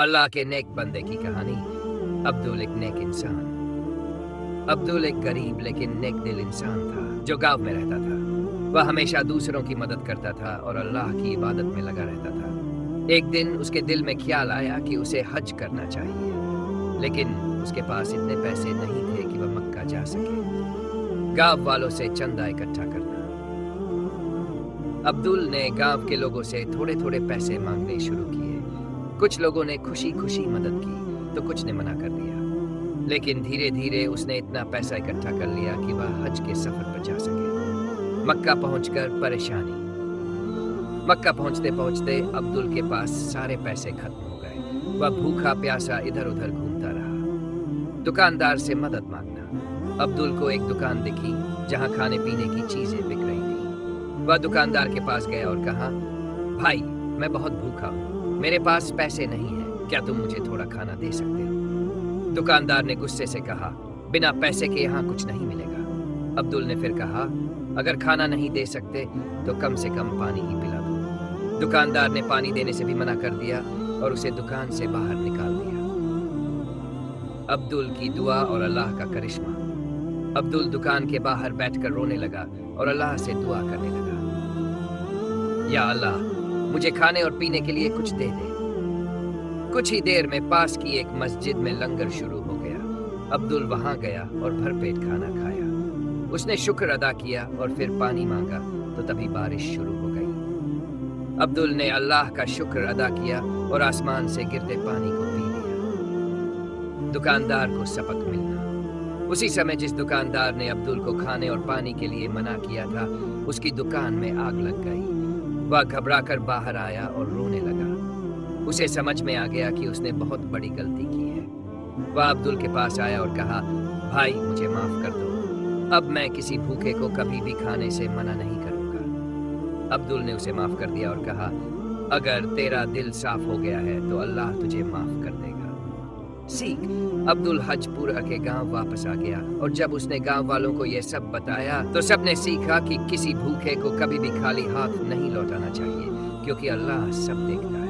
अल्लाह के नेक बंदे की कहानी। अब्दुल एक नेक इंसान। अब्दुल एक गरीब लेकिन नेक दिल इंसान था जो गांव में रहता था। वह हमेशा दूसरों की मदद करता था और अल्लाह की इबादत में लगा रहता था। एक दिन उसके दिल में ख्याल आया कि उसे हज करना चाहिए, लेकिन उसके पास इतने पैसे नहीं थे कि वह मक्का जा सके। गांव वालों से चंदा इकट्ठा करना। अब्दुल ने गांव के लोगों से थोड़े थोड़े पैसे मांगने शुरू किए। कुछ लोगों ने खुशी खुशी मदद की तो कुछ ने मना कर दिया, लेकिन धीरे धीरे उसने इतना पैसा इकट्ठा कर लिया कि वह हज के सफर पर जा सके। मक्का पहुंचकर परेशानी। मक्का पहुंचते पहुंचते अब्दुल के पास सारे पैसे खत्म हो गए। वह भूखा प्यासा इधर उधर घूमता रहा। दुकानदार से मदद मांगना। अब्दुल को एक दुकान दिखी जहां खाने पीने की चीजें बिक रही थी। वह दुकानदार के पास गया और कहा, भाई मैं बहुत भूखा हूँ, मेरे पास पैसे नहीं है, क्या तुम मुझे थोड़ा खाना दे सकते हो? दुकानदार ने गुस्से से कहा, बिना पैसे के यहाँ कुछ नहीं मिलेगा। अब्दुल ने फिर कहा, अगर खाना नहीं दे सकते तो कम से कम पानी ही पिला दो। दुकानदार ने पानी देने से भी मना कर दिया और उसे दुकान से बाहर निकाल दिया। अब्दुल की दुआ और अल्लाह का करिश्मा। अब्दुल दुकान के बाहर बैठकर रोने लगा और अल्लाह से दुआ करने लगा, या अल्लाह मुझे खाने और पीने के लिए कुछ दे दे। कुछ ही देर में पास की एक मस्जिद में लंगर शुरू हो गया। अब्दुल वहां गया और भरपेट खाना खाया। उसने शुक्र अदा किया और फिर पानी मांगा तो तभी बारिश शुरू हो गई। अब्दुल ने अल्लाह का शुक्र अदा किया और आसमान से गिरते पानी को पी लिया। दुकानदार को सबक मिलना। उसी समय जिस दुकानदार ने अब्दुल को खाने और पानी के लिए मना किया था, उसकी दुकान में आग लग गई। वह घबराकर बाहर आया और रोने लगा। उसे समझ में आ गया कि उसने बहुत बड़ी गलती की है। वह अब्दुल के पास आया और कहा, भाई मुझे माफ कर दो, अब मैं किसी भूखे को कभी भी खाने से मना नहीं करूंगा। अब्दुल ने उसे माफ कर दिया और कहा, अगर तेरा दिल साफ हो गया है तो अल्लाह तुझे माफ कर देगा। सीख। अब्दुल हज पूरा के गांव वापस आ गया और जब उसने गांव वालों को यह सब बताया तो सबने सीखा कि किसी भूखे को कभी भी खाली हाथ नहीं लौटाना चाहिए, क्योंकि अल्लाह सब देखता है।